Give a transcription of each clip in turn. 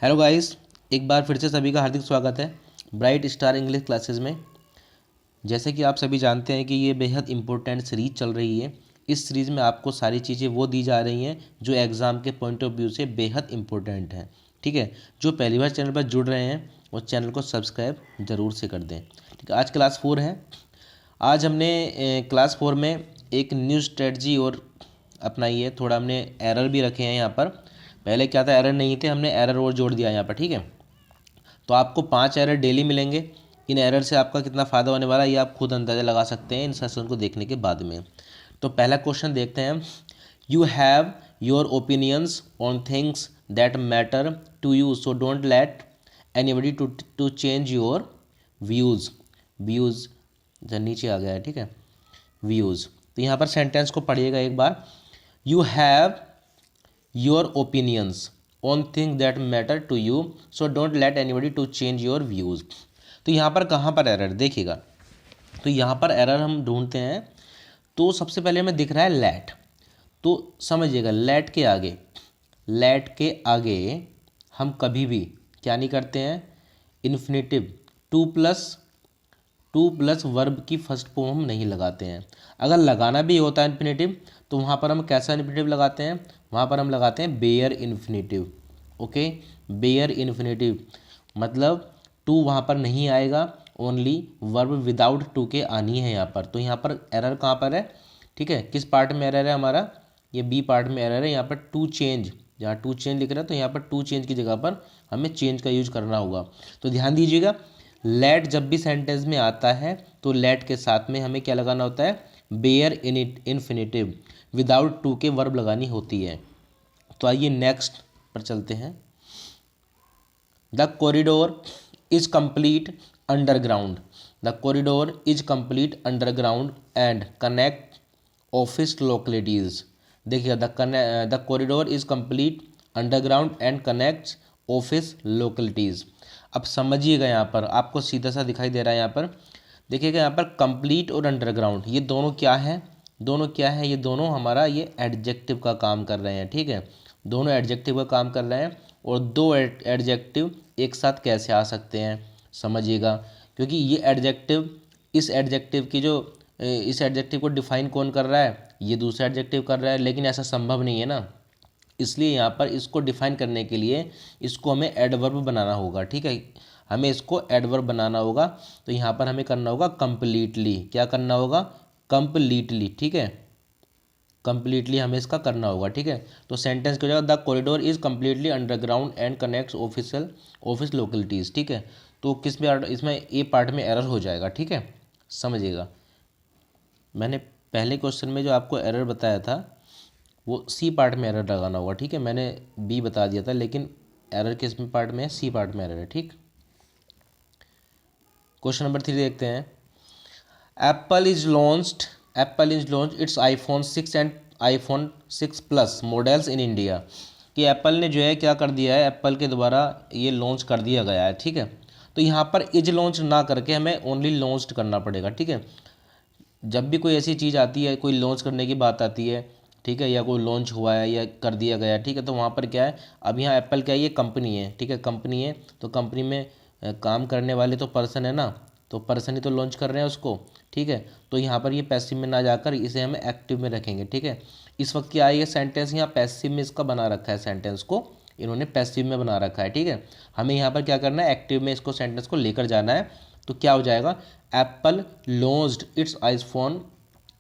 Hello guys, एक बार फिर से सभी का हार्दिक स्वागत है ब्राइट स्टार इंग्लिश क्लासेस में। जैसे कि आप सभी जानते हैं कि ये बेहद इंपॉर्टेंट सीरीज चल रही है। इस सीरीज़ में आपको सारी चीज़ें वो दी जा रही हैं जो एग्ज़ाम के पॉइंट ऑफ व्यू से बेहद इंपॉर्टेंट हैं। ठीक है, जो पहली बार चैनल पर जुड़ रहे हैं वो चैनल को सब्सक्राइब ज़रूर से कर दें। ठीक है, आज क्लास 4 है। आज हमने क्लास 4 में एक न्यू स्ट्रेटजी और अपनाई है। थोड़ा हमने एरर भी रखे हैं यहाँ पर। पहले क्या था, एरर नहीं थे, हमने एरर और जोड़ दिया यहाँ पर। ठीक है, तो आपको 5 एरर डेली मिलेंगे। इन एरर से आपका कितना फ़ायदा होने वाला है ये आप खुद अंदाज़ा लगा सकते हैं इन सेशन को देखने के बाद में। तो पहला क्वेश्चन देखते हैं। You have your opinions on things that matter to you, so don't let anybody to change your views. Views जो नीचे आ गया है, ठीक है, व्यूज़। तो यहाँ पर सेंटेंस को पढ़िएगा एक बार। You have your opinions on thing that matter to you, so don't let anybody to change your views. तो यहाँ पर कहाँ पर एरर देखिएगा। तो यहाँ पर एरर हम ढूंढते हैं। तो सबसे पहले हमें दिख रहा है लेट। तो समझिएगा, लेट के आगे हम कभी भी क्या नहीं करते हैं, इन्फिनेटिव टू प्लस वर्ब की फर्स्ट फॉर्म हम नहीं लगाते हैं। अगर लगाना भी होता है इन्फिनेटिव तो वहाँ पर हम कैसा इन्फिनेटिव लगाते हैं, वहाँ पर हम लगाते हैं bare infinitive. Okay, bare infinitive मतलब टू वहाँ पर नहीं आएगा, ओनली वर्ब विदाउट टू के आनी है यहाँ पर। तो यहाँ पर एरर कहाँ पर है, ठीक है, किस पार्ट में एरर है हमारा, ये बी पार्ट में एरर है। यहाँ पर टू चेंज, जहाँ टू चेंज लिख रहा है तो यहाँ पर टू चेंज की जगह पर हमें चेंज का यूज करना होगा। तो ध्यान दीजिएगा, लेट जब भी सेंटेंस में आता है तो लेट के साथ में हमें क्या लगाना होता है, बेयर इन्फिनेटिव विदाउट टू के वर्ब लगानी होती है। तो आइए नेक्स्ट पर चलते हैं। The corridor is complete underground. The corridor is complete underground and connect office localities. देखिए, the corridor is complete underground and connects office localities. अब समझिएगा, यहाँ पर आपको सीधा सा दिखाई दे रहा है। यहाँ पर देखिएगा, यहाँ पर कंप्लीट और अंडरग्राउंड ये दोनों क्या है, ये दोनों हमारा ये एडजेक्टिव का काम कर रहे हैं। ठीक है, दोनों एडजेक्टिव का काम कर रहे हैं। और दो एडजेक्टिव एक साथ कैसे आ सकते हैं समझिएगा, क्योंकि ये एडजेक्टिव इस एडजेक्टिव को डिफाइन कौन कर रहा है, ये दूसरा एडजेक्टिव कर रहा है, लेकिन ऐसा संभव नहीं है ना। इसलिए यहाँ पर इसको डिफाइन करने के लिए इसको हमें एडवर्ब बनाना होगा। ठीक है, हमें इसको एडवर्ब बनाना होगा। तो यहाँ पर हमें करना होगा कंप्लीटली। क्या करना होगा, कंप्लीटली। ठीक है, कंप्लीटली हमें इसका करना होगा। ठीक है, तो सेंटेंस क्या हो जाएगा, the corridor is completely underground and connects office localities. ठीक है, तो किस में इसमें ए पार्ट में एरर हो जाएगा। ठीक है, समझिएगा, मैंने पहले क्वेश्चन में जो आपको एरर बताया था वो सी पार्ट में एरर लगाना होगा। ठीक है, मैंने बी बता दिया था, लेकिन एरर किस में पार्ट में है, सी पार्ट में एरर है। ठीक, क्वेश्चन नंबर 3 देखते हैं। Apple is launched it's iPhone 6 and iPhone 6 plus models in India. कि एप्पल ने जो है क्या कर दिया है, एप्पल के द्वारा ये लॉन्च कर दिया गया है। ठीक है, तो यहाँ पर इज लॉन्च ना करके हमें ओनली लॉन्च्ड करना पड़ेगा। ठीक है, जब भी कोई ऐसी चीज़ आती है, कोई लॉन्च करने की बात आती है, ठीक है, या कोई लॉन्च हुआ है या कर दिया गया है, ठीक है, तो वहाँ पर क्या है, अब यहाँ एप्पल क्या है, ये कंपनी है। ठीक है, कंपनी है तो कंपनी में काम करने वाले तो पर्सन है ना, तो पर्सन ही तो लॉन्च कर रहे हैं उसको। ठीक है, तो यहाँ पर ये पैसिव में ना जाकर इसे हमें एक्टिव में रखेंगे। ठीक है, इस वक्त क्या है, ये सेंटेंस यहाँ पैसिव में इसका बना रखा है, सेंटेंस को इन्होंने पैसिव में बना रखा है। ठीक है, हमें यहाँ पर क्या करना है, एक्टिव में इसको सेंटेंस को लेकर जाना है। तो क्या हो जाएगा, Apple launched it's iPhone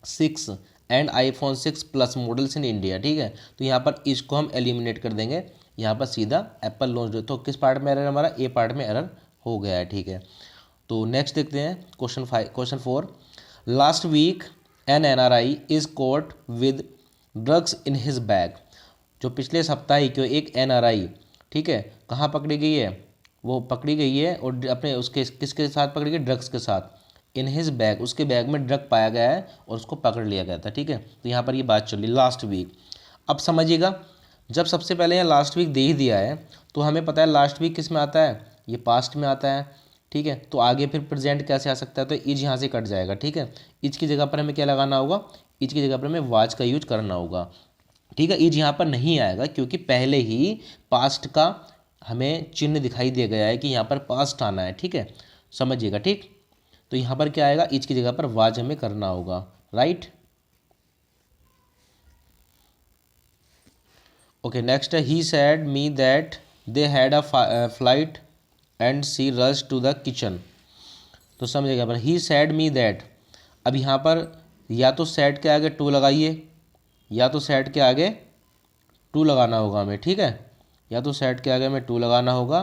6 and iPhone 6 plus models in India. ठीक है, तो यहाँ पर इसको हम एलिमिनेट कर देंगे, यहाँ पर सीधा एप्पल लॉन्च्ड। तो किस पार्ट में एरर, हमारा ए पार्ट में एरर हो गया है। ठीक है, तो नेक्स्ट देखते हैं question 4। Last week an NRI is caught with drugs in his bag. जो पिछले सप्ताह ही क्यों एक NRI, ठीक है, कहाँ पकड़ी गई है, वो पकड़ी गई है और अपने उसके किसके साथ पकड़ी गई, ड्रग्स के साथ। इन हिज बैग, उसके बैग में ड्रग पाया गया है और उसको पकड़ लिया गया था। ठीक है, तो यहाँ पर ये बात चल रही लास्ट वीक। अब समझिएगा, जब सबसे पहले यहाँ लास्ट वीक दे ही दिया है तो हमें पता है लास्ट वीक किस में आता है, ये पास्ट में आता है। ठीक है, तो आगे फिर प्रेजेंट कैसे आ सकता है, तो इज यहाँ से कट जाएगा। ठीक है, इज की जगह पर हमें क्या लगाना होगा, इज की जगह पर हमें वाज का यूज करना होगा। ठीक है, इज यहाँ पर नहीं आएगा क्योंकि पहले ही पास्ट का हमें चिन्ह दिखाई दे गया है कि यहाँ पर पास्ट आना है, ठीक है, समझिएगा, ठीक। तो यहाँ पर क्या आएगा, इज की जगह पर वाज हमें करना होगा, राइट। ओके, नेक्स्ट है he said me that they had a flight and she rush to the kitchen. तो समझिएगा पर ही सैड मी दैट, अब यहाँ पर या तो सैड के आगे टू लगाइए, या तो सैड के आगे टू लगाना होगा हमें, ठीक है, या तो सैड के आगे हमें टू लगाना होगा,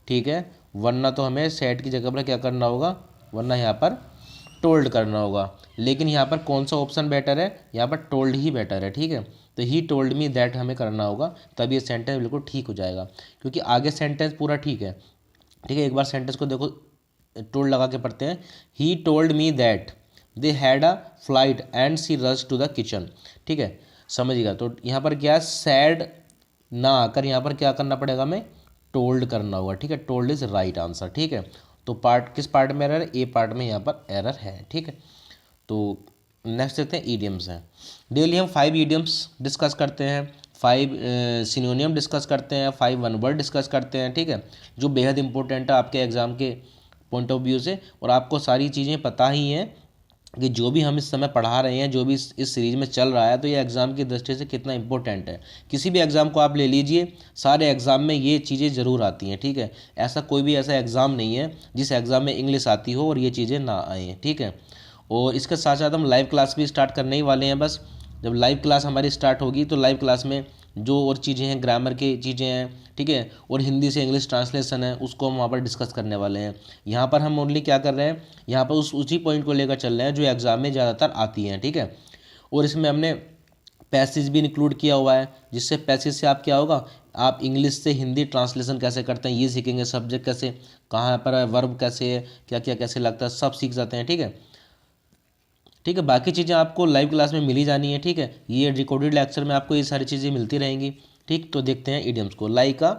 ठीक है, वरना तो हमें सैड की जगह पर क्या करना होगा, वरना यहाँ पर टोल्ड करना होगा। लेकिन यहाँ पर कौन सा ऑप्शन बेटर है, यहाँ पर टोल्ड ही बेटर है, ठीक है। तो ही टोल्ड मी दैट हमें करना होगा, तब ये सेंटेंस बिल्कुल ठीक हो जाएगा, क्योंकि आगे सेंटेंस पूरा ठीक है, ठीक है। एक बार सेंटेंस को देखो, टोल्ड लगा के पढ़ते हैं, he told me that they had a flight and she rush to the kitchen, ठीक है, समझिएगा। तो यहाँ पर क्या है, सैड ना आकर यहाँ पर क्या करना पड़ेगा, हमें टोल्ड करना होगा, ठीक है, टोल्ड इज राइट आंसर, ठीक है। तो पार्ट किस पार्ट में एरर है, ए पार्ट में यहाँ पर एरर है, ठीक है। तो नेक्स्ट देखते हैं ईडियम्स हैं। डेली हम 5 ईडियम्स डिस्कस करते हैं, 5 सिनोनियम डिस्कस करते हैं, 5 वन वर्ड डिस्कस करते हैं, ठीक है, जो बेहद इंपॉर्टेंट है आपके एग्जाम के पॉइंट ऑफ व्यू से। और आपको सारी चीज़ें पता ही हैं कि जो भी हम इस समय पढ़ा रहे हैं, जो भी इस सीरीज में चल रहा है, तो ये एग्ज़ाम की दृष्टि से कितना इंपॉर्टेंट है। किसी भी एग्ज़ाम को आप ले लीजिए, सारे एग्ज़ाम में ये चीज़ें ज़रूर आती हैं, ठीक है। ऐसा कोई भी ऐसा एग्ज़ाम नहीं है जिस एग्ज़ाम में इंग्लिश आती हो और ये चीज़ें ना आएँ, ठीक है। और इसके साथ साथ हम लाइव क्लास भी स्टार्ट करने ही वाले हैं। बस जब लाइव क्लास हमारी स्टार्ट होगी तो लाइव क्लास में जो और चीज़ें हैं, ग्रामर की चीज़ें हैं, ठीक है, और हिंदी से इंग्लिश ट्रांसलेशन है, उसको हम वहाँ पर डिस्कस करने वाले हैं। यहाँ पर हम ओनली क्या कर रहे हैं, यहाँ पर उसी पॉइंट को लेकर चल रहे हैं जो एग्ज़ाम में ज़्यादातर आती हैं, ठीक है। और इसमें हमने पैसेज भी इंक्लूड किया हुआ है, जिससे पैसेज से आप क्या होगा, आप इंग्लिश से हिंदी ट्रांसलेशन कैसे करते हैं ये सीखेंगे, सब्जेक्ट कैसे, कहाँ पर है, वर्ब कैसे है, क्या क्या कैसे लगता है, सब सीख जाते हैं, ठीक है, ठीक है। बाकी चीज़ें आपको लाइव क्लास में मिली जानी है, ठीक है। ये रिकॉर्डेड लेक्चर में आपको ये सारी चीज़ें मिलती रहेंगी, ठीक। तो देखते हैं इडियम्स को। Like a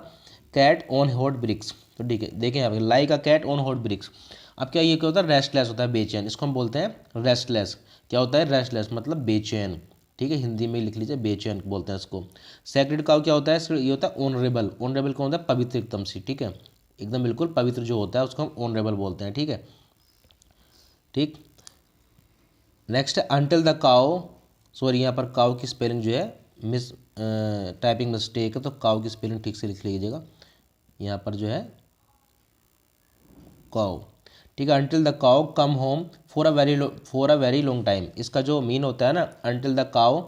cat on hot bricks, तो ठीक है, देखें यहाँ पे like a cat on hot bricks. अब क्या ये क्या होता है, रेस्टलेस होता है, बेचैन, इसको हम बोलते हैं रेस्टलेस। क्या होता है, रेस्टलेस मतलब बेचैन, ठीक है, हिंदी में लिख लीजिए, बेचैन बोलते हैं इसको। सेक्रेड काउ क्या होता है, ये होता है ऑनरेबल। ऑनरेबल कौन होता है, पवित्र एकदम से, ठीक है, एकदम बिल्कुल पवित्र जो होता है उसको हम ऑनरेबल बोलते हैं, ठीक है, ठीक। नेक्स्ट है अंटिल द काउ, सॉरी यहाँ पर काउ की स्पेलिंग जो है मिस टाइपिंग मिस्टेक है, तो काउ की स्पेलिंग ठीक से लिख लीजिएगा, यहाँ पर जो है काउ, ठीक है। Until the cow come home for a very long time, इसका जो मीन होता है ना, until the cow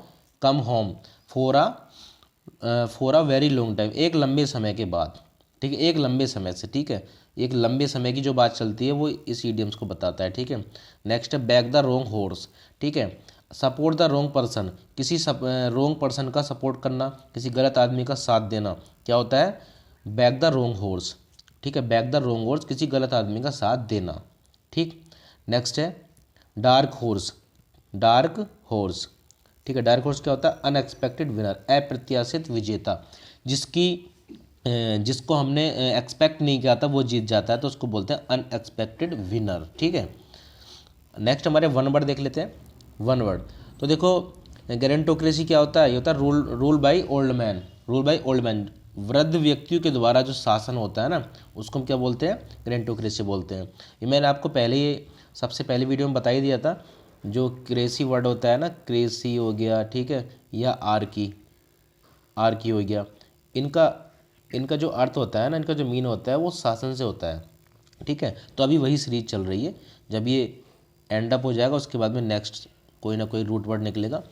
come home for a very long time, एक लंबे समय के बाद, ठीक है, एक लंबे समय से, ठीक है, एक लंबे समय की जो बात चलती है वो इस ईडियम्स को बताता है, ठीक है। नेक्स्ट है बैक द रोंग हॉर्स, ठीक है, सपोर्ट द रोंग पर्सन, किसी रोंग पर्सन का सपोर्ट करना, किसी गलत आदमी का साथ देना, क्या होता है, बैक द रोंग हॉर्स, ठीक है, बैक द रोंग हॉर्स, किसी गलत आदमी का साथ देना, ठीक। नेक्स्ट है डार्क हॉर्स, डार्क हॉर्स, ठीक है, डार्क हॉर्स क्या होता है, अनएक्सपेक्टेड विनर, अप्रत्याशित विजेता, जिसको हमने एक्सपेक्ट नहीं किया था वो जीत जाता है, तो उसको बोलते हैं अनएक्सपेक्टेड विनर, ठीक है। नेक्स्ट हमारे वन वर्ड देख लेते हैं। वन वर्ड तो देखो, गेरेंटोक्रेसी क्या होता है, ये होता है rule by old man, rule by old man, वृद्ध व्यक्तियों के द्वारा जो शासन होता है ना, उसको हम क्या बोलते हैं, गेरेंटोक्रेसी बोलते हैं। ये मैंने आपको पहले ही सबसे पहले वीडियो में बता ही दिया था। जो क्रेसी वर्ड होता है ना, क्रेसी हो गया, ठीक है, या आर्की हो गया, इनका इनका जो अर्थ होता है ना, इनका जो मीन होता है वो शासन से होता है, ठीक है। तो अभी वही सीरीज चल रही है, जब ये एंड अप हो जाएगा उसके बाद में नेक्स्ट कोई ना कोई रूट वर्ड निकलेगा।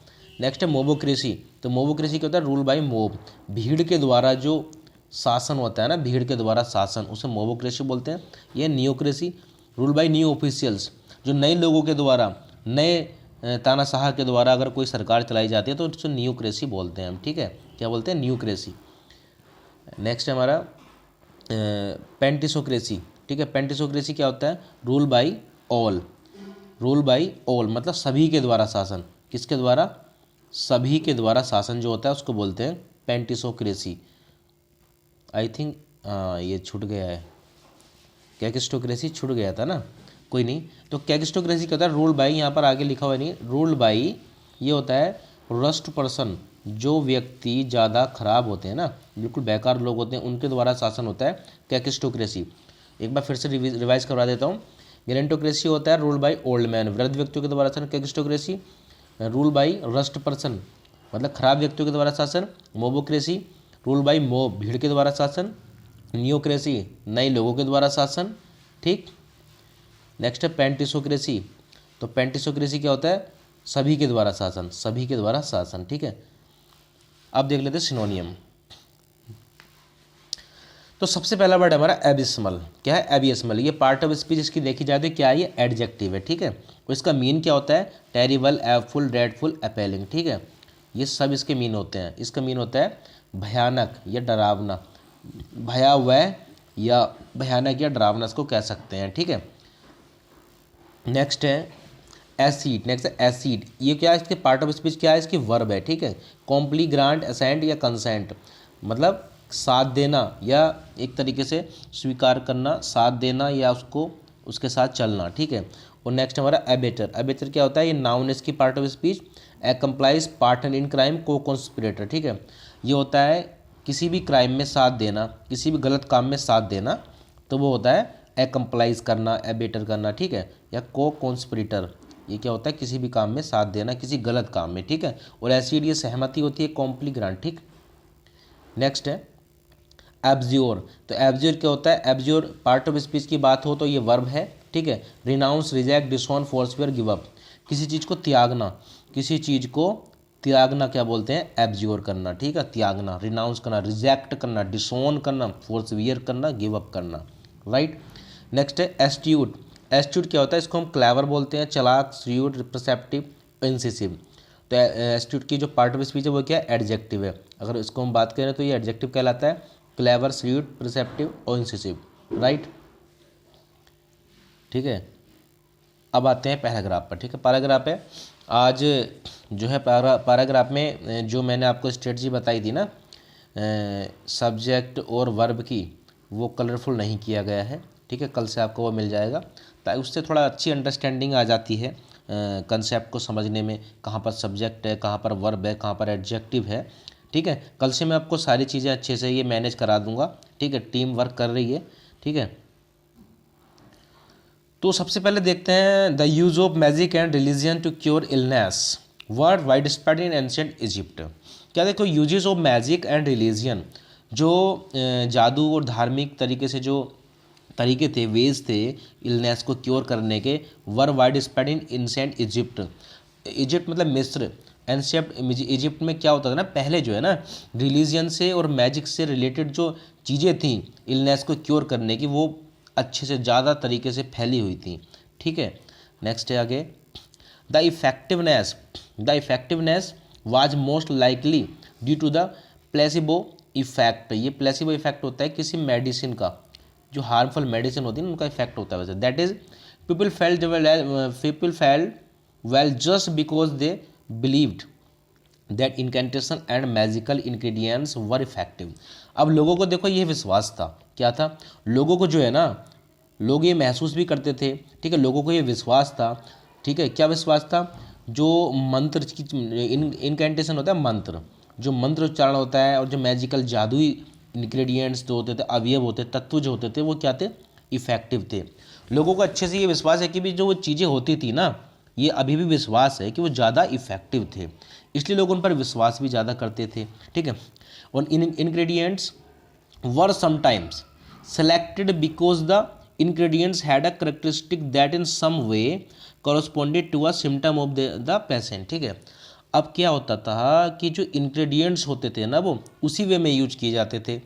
नेक्स्ट है मोबोक्रेसी, तो मोबोक्रेसी क्या होता है, रूल बाय मोब, भीड़ के द्वारा जो शासन होता है ना, भीड़ के द्वारा शासन, उसे मोबोक्रेसी बोलते हैं। ये नियोक्रेसी, रूल बाय न्यू ऑफिशियल्स, जो नए लोगों के द्वारा, नए तानाशाह के द्वारा अगर कोई सरकार चलाई जाती है तो उसे न्यूक्रेसी बोलते हैं हम, ठीक है, क्या बोलते हैं, न्यूक्रेसी। नेक्स्ट है हमारा पेंटिसोक्रेसी, ठीक है, पेंटिसोक्रेसी क्या होता है, rule by all, rule by all मतलब सभी के द्वारा शासन, किसके द्वारा, सभी के द्वारा शासन जो होता है उसको बोलते हैं पेंटिसोक्रेसी। आई थिंक ये छूट गया है, कैकिस्टोक्रेसी छूट गया था ना, कोई नहीं। तो कैकिस्टोक्रेसी क्या होता है, रूल बाय, यहाँ पर आगे लिखा हुआ नहीं, रूल बाय ये होता है रस्ट पर्सन, जो व्यक्ति ज़्यादा खराब होते हैं ना, बिल्कुल बेकार लोग होते हैं, उनके द्वारा शासन होता है कैकिस्टोक्रेसी। एक बार फिर से रिवाइज करवा देता हूँ। गेरेंटोक्रेसी होता है रूल बाय ओल्ड मैन, वृद्ध व्यक्तियों के द्वारा शासन कैकिस्टोक्रेसी। रूल बाय रस्ट पर्सन मतलब खराब व्यक्तियों के द्वारा शासन। मोबोक्रेसी रूल बाय मोब भीड़ के द्वारा शासन। नियोक्रेसी नए लोगों के द्वारा शासन। ठीक, नेक्स्ट है पेंटिसोक्रेसी। तो पेंटिसोक्रेसी क्या होता है? सभी के द्वारा शासन, सभी के द्वारा शासन। ठीक है, अब देख लेते हैं सिनोनियम। तो सबसे पहला वर्ड हमारा एबिस्मल। क्या है? एबिस्मल। ये पार्ट ऑफ स्पीच इसकी देखी जाए तो क्या है? ये एडजेक्टिव है। ठीक है, और इसका मीन क्या होता है? Terrible, awful, dreadful, appalling. ठीक है, ये सब इसके मीन होते हैं। इसका मीन होता है भयानक या डरावना, भयावह या भयानक या डरावना इसको कह सकते हैं। ठीक है, नेक्स्ट है एसिड। नेक्स्ट है एसिड। ये क्या है? इसके पार्ट ऑफ स्पीच क्या है? इसकी वर्ब है। ठीक है, कॉम्प्ली, ग्रांट, असेंट या कंसेंट, मतलब साथ देना या एक तरीके से स्वीकार करना, साथ देना या उसको उसके साथ चलना। ठीक है, और नेक्स्ट हमारा एबेटर। एबेटर क्या होता है? ये नाउन इसकी part of speech. Accomplices, partner in crime, co-conspirator. ठीक है, ये होता है किसी भी क्राइम में साथ देना, किसी भी गलत काम में साथ देना, तो वो होता है एक्म्प्लाइज करना, एबेटर करना। ठीक है, या को कॉन्स्पिरेटर, ये क्या होता है? किसी भी काम में साथ देना, किसी गलत काम में। ठीक है, और एसिड ये सहमति होती है, कॉम्प्ली, ग्रांट। ठीक, नेक्स्ट है एब्ज्योर। तो एब्ज्योर क्या होता है? एब्ज्योर पार्ट ऑफ स्पीच की बात हो तो ये वर्ब है। ठीक है, renounce, reject, disown, forswear, give up, किसी चीज़ को त्यागना, किसी चीज़ को त्यागना क्या बोलते हैं? एब्ज्योर करना। ठीक है, त्यागना, रिनाउंस करना, रिजेक्ट करना, डिसऑन करना, फोर्सवेयर करना, गिव अप करना। राइट, नेक्स्ट है एस्ट्यूट। एस्ट्यूट क्या होता है? इसको हम क्लेवर बोलते हैं, चालाक, श्रीयूड, परसेप्टिव, इंसिसिव। तो एस्ट्यूट की जो पार्ट ऑफ स्पीच है वो क्या है? एडजेक्टिव है। अगर इसको हम बात करें तो ये एडजेक्टिव कहलाता है, क्लेवर, श्रीयूड, परसेप्टिव और इंसिसिव। राइट, ठीक है, अब आते हैं पैराग्राफ पर। ठीक है, पैराग्राफ है आज जो है पैराग्राफ में जो मैंने आपको स्ट्रेटजी बताई थी ना सब्जेक्ट और वर्ब की, वो कलरफुल नहीं किया गया है। ठीक है, कल से आपको वो मिल जाएगा, ताकि उससे थोड़ा अच्छी अंडरस्टैंडिंग आ जाती है कंसेप्ट को समझने में, कहाँ पर सब्जेक्ट है, कहाँ पर वर्ब है, कहाँ पर एडजेक्टिव है। ठीक है, कल से मैं आपको सारी चीज़ें अच्छे से ये मैनेज करा दूंगा। ठीक है, टीम वर्क कर रही है। ठीक है, तो सबसे पहले देखते हैं the use of magic and religion to cure illness, world wide spread in ancient Egypt. क्या देखो, uses of magic and religion, जो जादू और धार्मिक तरीके से जो तरीके थे, वेज थे इलनेस को क्योर करने के, were wide spread in ancient Egypt. Egypt मतलब मिस्र। एंशिएंट इजिप्ट में क्या होता था ना, पहले जो है ना रिलीजियन से और मैजिक से रिलेटेड जो चीज़ें थी इलनेस को क्योर करने की, वो अच्छे से ज़्यादा तरीके से फैली हुई थी। ठीक है, नेक्स्ट है आगे the effectiveness was most likely due to the placebo effect. ये प्लेसिबो इफेक्ट होता है किसी मेडिसिन का, जो हार्मफुल मेडिसिन होती है ना, उनका इफेक्ट होता है वैसे। That is people felt well just because they believed that incantation and magical ingredients were effective. अब लोगों को देखो ये विश्वास था, क्या था? लोगों को जो है ना, लोग ये महसूस भी करते थे। ठीक है, लोगों को ये विश्वास था। ठीक है, क्या विश्वास था? जो मंत्र की इनकेंटेशन होता है, मंत्र, जो मंत्र उच्चारण होता है, और जो मैजिकल जादुई इंग्रेडिएंट्स जो होते थे, अवयव होते, तत्व जो होते थे, वो क्या थे? इफेक्टिव थे। लोगों को अच्छे से ये विश्वास है कि भी जो वो चीज़ें होती थी ना, ये अभी भी विश्वास है कि वो ज़्यादा इफेक्टिव थे, इसलिए लोग उन पर विश्वास भी ज़्यादा करते थे। ठीक है, और ingredients were sometimes selected because the ingredients had a characteristic that in some way corresponded to a symptom of the patient। ठीक है, अब क्या होता था कि जो इंग्रेडिएंट्स होते थे ना, वो उसी वे में यूज किए जाते थे।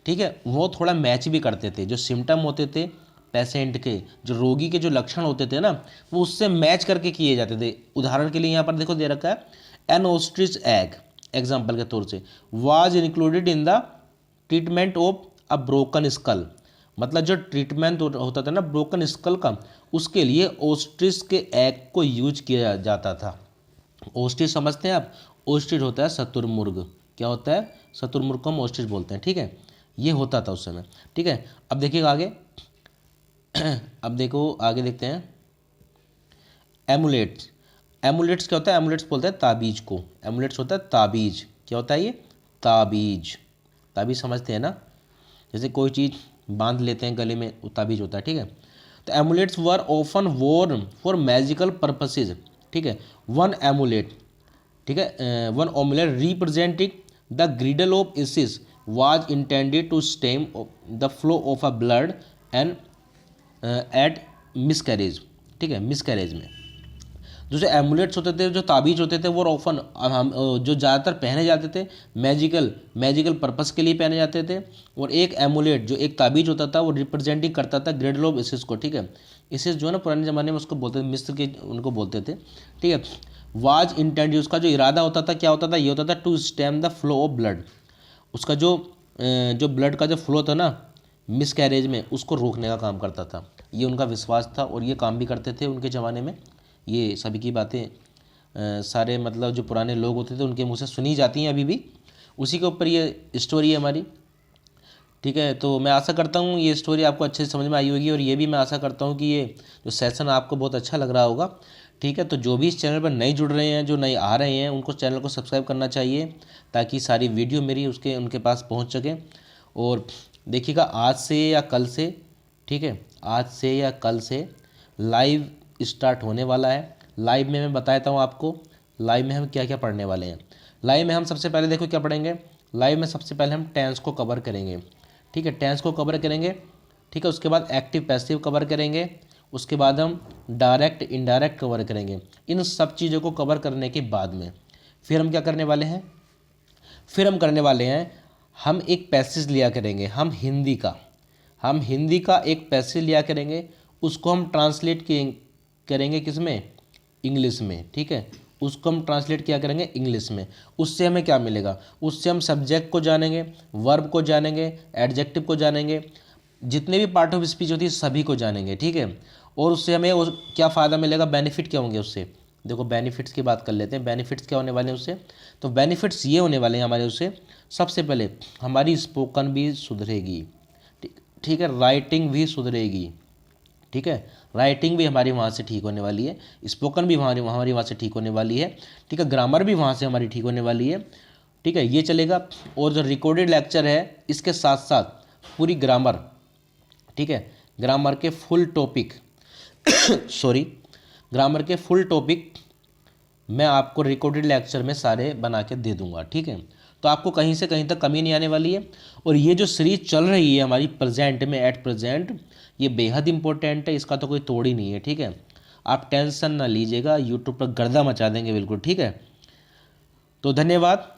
ठीक है, वो थोड़ा मैच भी करते थे, जो सिम्टम होते थे पेशेंट के, जो रोगी के जो लक्षण होते थे ना, वो उससे मैच करके किए जाते थे। उदाहरण के लिए यहाँ पर देखो दे रखा है एन ऑस्ट्रिच एग, एग्जाम्पल के तौर से, was included in the treatment of a broken skull. मतलब जो ट्रीटमेंट होता था ना ब्रोकन स्कल का, उसके लिए ओस्ट्रिच के एग को यूज किया जाता था। ओस्ट्रिच समझते हैं आप? ओस्ट्रिच होता है शतुरमुर्ग। क्या होता है? शतुरमुर्ग को हम ओस्ट्रिच बोलते हैं। ठीक है, ये होता था उस समय। ठीक है, अब देखिएगा आगे अब देखो आगे देखते हैं एमुलेट्स। एमुलेट्स क्या होता है? एमुलेट्स बोलते हैं ताबीज को। एमुलेट्स होता है ताबीज। क्या होता है ये? ताबीज। ताबीज समझते हैं ना, जैसे कोई चीज़ बांध लेते हैं गले में, वो ताबीज होता है, ठीक है। तो amulets were often worn for magical purposes, ठीक है। वन एमुलेट, ठीक है, one amulet representing the girdle of Isis was intended to stem the flow of a blood and at miscarriage, ठीक है, मिसकैरेज में। जो एमुलेट्स होते थे, जो ताबीज होते थे, वो ऑफन हम जो ज़्यादातर पहने जाते थे मैजिकल पर्पस के लिए पहने जाते थे। और एक एमुलेट जो एक ताबीज होता था वो रिप्रेजेंटिंग करता था ग्रेडल ऑफ इसिस को, ठीक है। इसिस जो है ना पुराने ज़माने में उसको बोलते थे, मिस्र के उनको बोलते थे, ठीक है। वाज इंटेंड, उसका जो इरादा होता था क्या होता था, ये होता था to stem the flow of blood, उसका जो ब्लड का जो फ्लो था ना मिसकैरेज में, उसको रोकने का काम करता था। ये उनका विश्वास था और ये काम भी करते थे उनके ज़माने में। ये सभी की बातें सारे मतलब जो पुराने लोग होते थे उनके मुँह से सुनी जाती हैं अभी भी। उसी के ऊपर ये स्टोरी है हमारी, ठीक है। तो मैं आशा करता हूँ ये स्टोरी आपको अच्छे से समझ में आई होगी, और ये भी मैं आशा करता हूँ कि ये जो सेशन आपको बहुत अच्छा लग रहा होगा, ठीक है। तो जो भी इस चैनल पर नए जुड़ रहे हैं, जो नए आ रहे हैं, उनको चैनल को सब्सक्राइब करना चाहिए ताकि सारी वीडियो मेरी उनके पास पहुँच सके। और देखिएगा आज से या कल से, ठीक है, आज से या कल से लाइव स्टार्ट होने वाला है। लाइव में मैं बताता हूँ आपको लाइव में हम क्या क्या पढ़ने वाले हैं। लाइव में हम सबसे पहले देखो क्या पढ़ेंगे। लाइव में सबसे पहले हम टेंस को कवर करेंगे, ठीक है, टेंस को कवर करेंगे, ठीक है। उसके बाद एक्टिव पैसिव कवर करेंगे, उसके बाद हम डायरेक्ट इनडायरेक्ट कवर करेंगे। इन सब चीज़ों को कवर करने के बाद में फिर हम क्या करने वाले हैं, फिर हम करने वाले हैं, हम एक पैसेज लिया करेंगे, हम हिंदी का एक पैसेज लिया करेंगे, उसको हम ट्रांसलेट करेंगे किस में, इंग्लिश में, ठीक है। उसको हम ट्रांसलेट किया करेंगे इंग्लिश में। उससे हमें क्या मिलेगा, उससे हम सब्जेक्ट को जानेंगे, वर्ब को जानेंगे, एडजेक्टिव को जानेंगे, जितने भी पार्ट ऑफ स्पीच होती है सभी को जानेंगे, ठीक है। और उससे हमें क्या फ़ायदा मिलेगा, बेनिफिट क्या होंगे उससे। देखो बेनिफिट्स की बात कर लेते हैं, बेनिफिट्स क्या होने वाले हैं उससे। तो बेनिफिट्स ये होने वाले हैं हमारे उससे, सबसे पहले हमारी स्पोकन भी सुधरेगी, ठीक है, राइटिंग भी सुधरेगी, ठीक है। राइटिंग भी हमारी वहाँ से ठीक होने वाली है, स्पोकन भी हमारी वहाँ से ठीक होने वाली है, ठीक है। ग्रामर भी वहाँ से हमारी ठीक होने वाली है, ठीक है, ये चलेगा। और जो रिकॉर्डेड लेक्चर है इसके साथ साथ पूरी ग्रामर, ठीक है, ग्रामर के फुल टॉपिक सॉरी ग्रामर के फुल टॉपिक मैं आपको रिकॉर्डेड लेक्चर में सारे बना के दे दूंगा, ठीक है। तो आपको कहीं से कहीं तक कमी नहीं आने वाली है। और ये जो सीरीज चल रही है हमारी प्रेजेंट में, एट प्रेजेंट, ये बेहद इंपॉर्टेंट है, इसका तो कोई तोड़ ही नहीं है, ठीक है। आप टेंशन ना लीजिएगा, यूट्यूब पर गर्दा मचा देंगे बिल्कुल, ठीक है। तो धन्यवाद।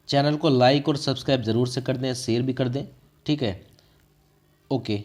चैनल को लाइक और सब्सक्राइब ज़रूर से कर दें, शेयर भी कर दें, ठीक है। ओके।